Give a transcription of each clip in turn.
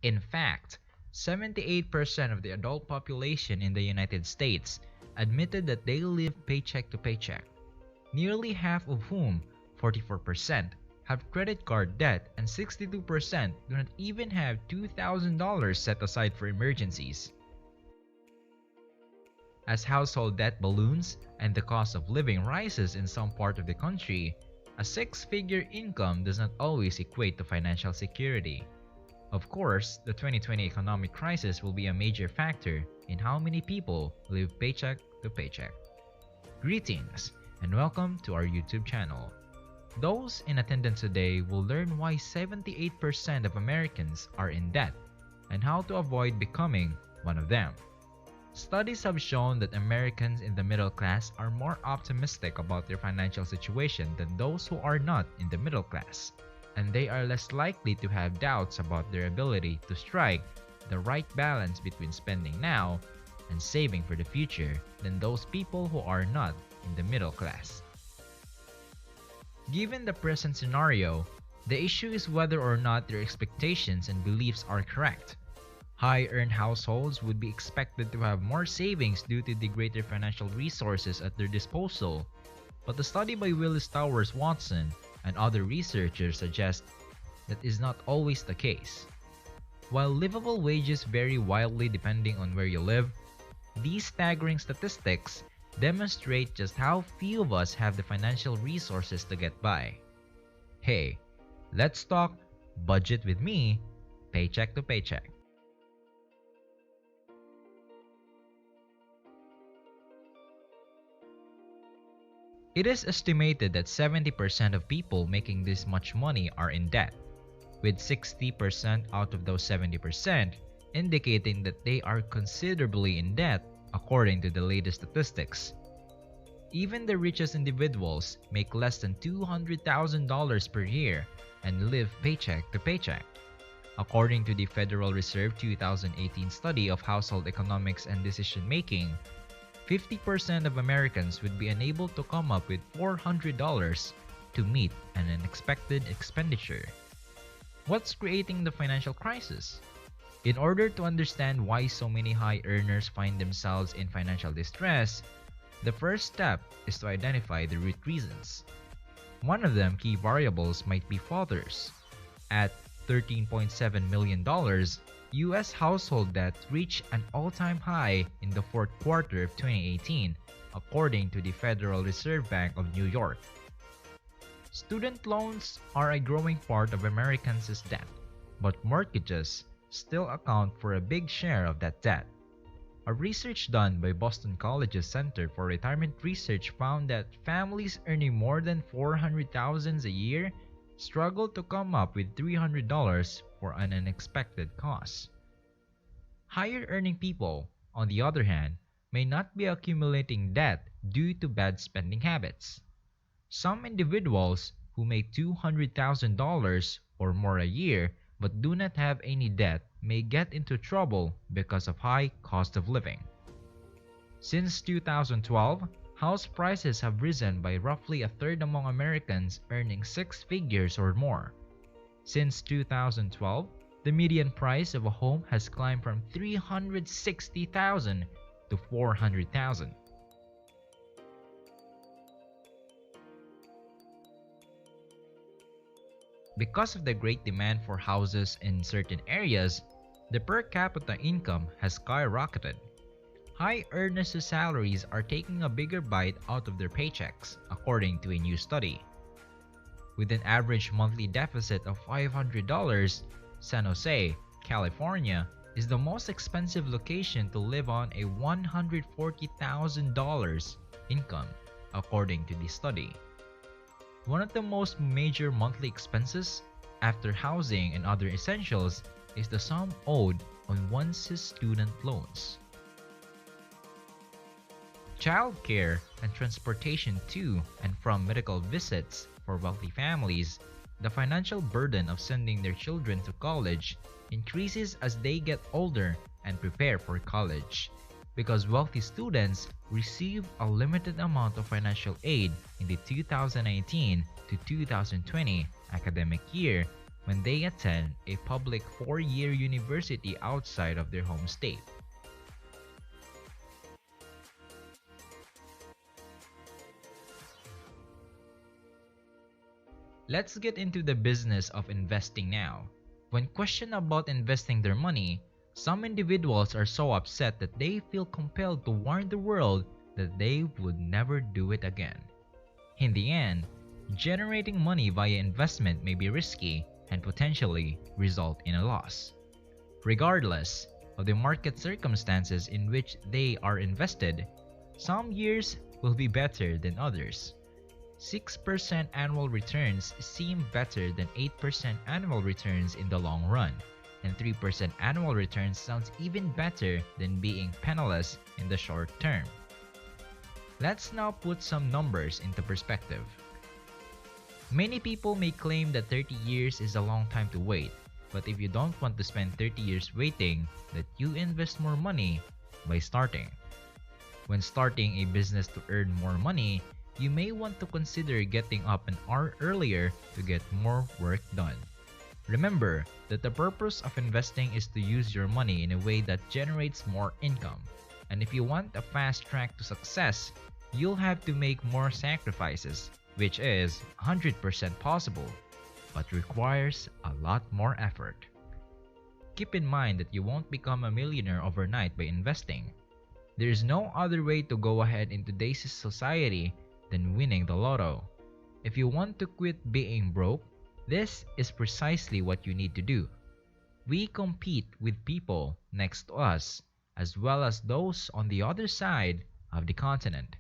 In fact, 78% of the adult population in the United States admitted that they live paycheck to paycheck, nearly half of whom, 44%, have credit card debt and 62% do not even have $2,000 set aside for emergencies. As household debt balloons and the cost of living rises in some part of the country, a six-figure income does not always equate to financial security. Of course, the 2020 economic crisis will be a major factor in how many people live paycheck to paycheck. Greetings and welcome to our YouTube channel. Those in attendance today will learn why 78% of Americans are in debt and how to avoid becoming one of them. Studies have shown that Americans in the middle class are more optimistic about their financial situation than those who are not in the middle class, and they are less likely to have doubts about their ability to strike the right balance between spending now and saving for the future than those people who are not in the middle class. Given the present scenario, the issue is whether or not their expectations and beliefs are correct. High-earned households would be expected to have more savings due to the greater financial resources at their disposal, but the study by Willis Towers Watson and other researchers suggest that is not always the case. While livable wages vary wildly depending on where you live, these staggering statistics demonstrate just how few of us have the financial resources to get by. Hey, let's talk budget with me, paycheck to paycheck. It is estimated that 70% of people making this much money are in debt, with 60% out of those 70% indicating that they are considerably in debt according to the latest statistics. Even the richest individuals make less than $200,000 per year and live paycheck to paycheck. According to the Federal Reserve 2018 study of household economics and decision making, 50% of Americans would be unable to come up with $400 to meet an unexpected expenditure. What's creating the financial crisis? In order to understand why so many high earners find themselves in financial distress, the first step is to identify the root reasons. One of them key variables might be fathers. At $13.7 million, U.S. household debt reached an all-time high in the fourth quarter of 2018, according to the Federal Reserve Bank of New York. Student loans are a growing part of Americans' debt, but mortgages still account for a big share of that debt. A research done by Boston College's Center for Retirement Research found that families earning more than $400,000 a year struggle to come up with $300 for an unexpected cost. Higher earning people, on the other hand, may not be accumulating debt due to bad spending habits. Some individuals who make $200,000 or more a year but do not have any debt may get into trouble because of high cost of living. Since 2012, house prices have risen by roughly a third among Americans earning six figures or more. Since 2012, the median price of a home has climbed from $360,000 to $400,000. Because of the great demand for houses in certain areas, the per capita income has skyrocketed. High earners' salaries are taking a bigger bite out of their paychecks, according to a new study. With an average monthly deficit of $500, San Jose, California, is the most expensive location to live on a $140,000 income, according to the study. One of the most major monthly expenses, after housing and other essentials, is the sum owed on one's student loans. Childcare and transportation to and from medical visits for wealthy families, the financial burden of sending their children to college increases as they get older and prepare for college, because wealthy students receive a limited amount of financial aid in the 2019 to 2020 academic year when they attend a public 4-year university outside of their home state. Let's get into the business of investing now. When questioned about investing their money, some individuals are so upset that they feel compelled to warn the world that they would never do it again. In the end, generating money via investment may be risky and potentially result in a loss. Regardless of the market circumstances in which they are invested, some years will be better than others. 6% annual returns seem better than 8% annual returns in the long run, and 3% annual returns sounds even better than being penniless in the short term. Let's now put some numbers into perspective. Many people may claim that 30 years is a long time to wait, but if you don't want to spend 30 years waiting, that you invest more money by starting. When starting a business to earn more money, you may want to consider getting up an hour earlier to get more work done. Remember that the purpose of investing is to use your money in a way that generates more income. And if you want a fast track to success, you'll have to make more sacrifices, which is 100% possible, but requires a lot more effort. Keep in mind that you won't become a millionaire overnight by investing. There is no other way to go ahead in today's society than winning the lotto. If you want to quit being broke, this is precisely what you need to do. We compete with people next to us, as well as those on the other side of the continent.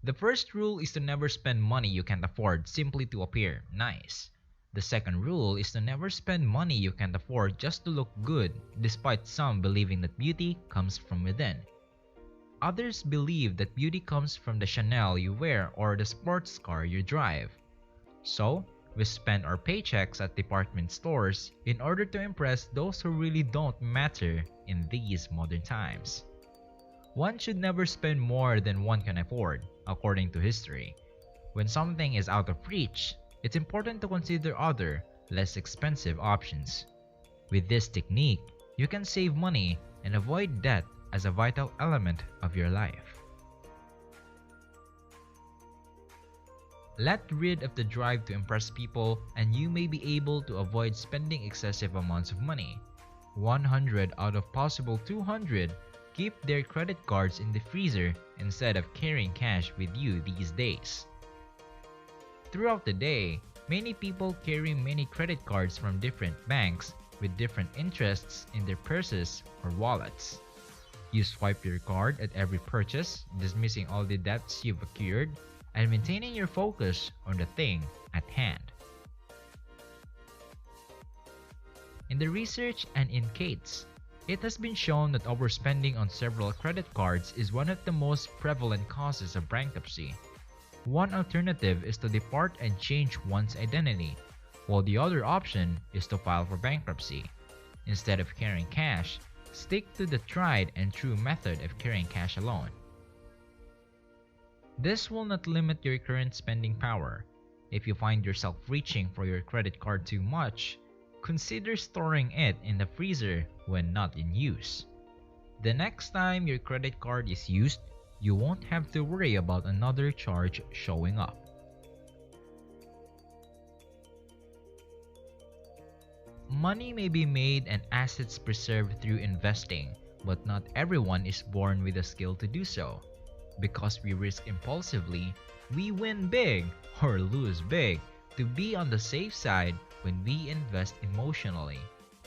The first rule is to never spend money you can't afford simply to appear nice. The second rule is to never spend money you can't afford just to look good, despite some believing that beauty comes from within. Others believe that beauty comes from the Chanel you wear or the sports car you drive. So, we spend our paychecks at department stores in order to impress those who really don't matter in these modern times. One should never spend more than one can afford, according to history. When something is out of reach, it's important to consider other, less expensive options. With this technique, you can save money and avoid debt as a vital element of your life. Let rid of the drive to impress people and you may be able to avoid spending excessive amounts of money. 100 out of possible 200 keep their credit cards in the freezer instead of carrying cash with you these days. Throughout the day, many people carry many credit cards from different banks with different interests in their purses or wallets. You swipe your card at every purchase, dismissing all the debts you've accrued and maintaining your focus on the thing at hand. In the research and in Kate's, it has been shown that overspending on several credit cards is one of the most prevalent causes of bankruptcy. One alternative is to depart and change one's identity, while the other option is to file for bankruptcy. Instead of carrying cash, stick to the tried and true method of carrying cash alone. This will not limit your current spending power. If you find yourself reaching for your credit card too much, consider storing it in the freezer when not in use. The next time your credit card is used, you won't have to worry about another charge showing up. Money may be made and assets preserved through investing, but not everyone is born with the skill to do so. Because we risk impulsively, we win big or lose big. To be on the safe side when we invest emotionally,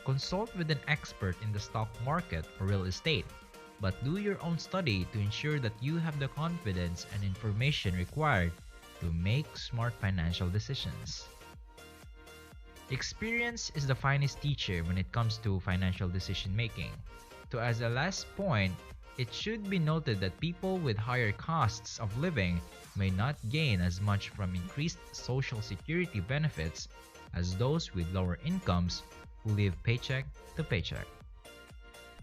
consult with an expert in the stock market or real estate, but do your own study to ensure that you have the confidence and information required to make smart financial decisions. Experience is the finest teacher when it comes to financial decision making. So as a last point, it should be noted that people with higher costs of living may not gain as much from increased social security benefits as those with lower incomes who live paycheck to paycheck.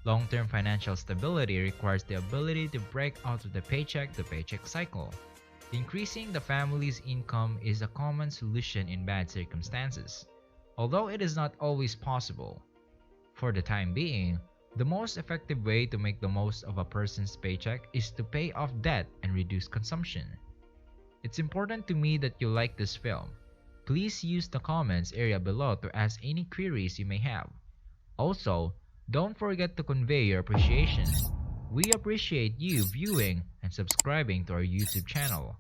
Long-term financial stability requires the ability to break out of the paycheck to paycheck cycle. Increasing the family's income is a common solution in bad circumstances, although it is not always possible. For the time being, the most effective way to make the most of a person's paycheck is to pay off debt and reduce consumption. It's important to me that you like this film. Please use the comments area below to ask any queries you may have. Also, don't forget to convey your appreciation. We appreciate you viewing and subscribing to our YouTube channel.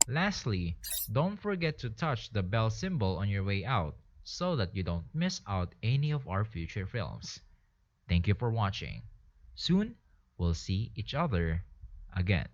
Lastly, don't forget to touch the bell symbol on your way out so that you don't miss out any of our future films. Thank you for watching. Soon, we'll see each other again.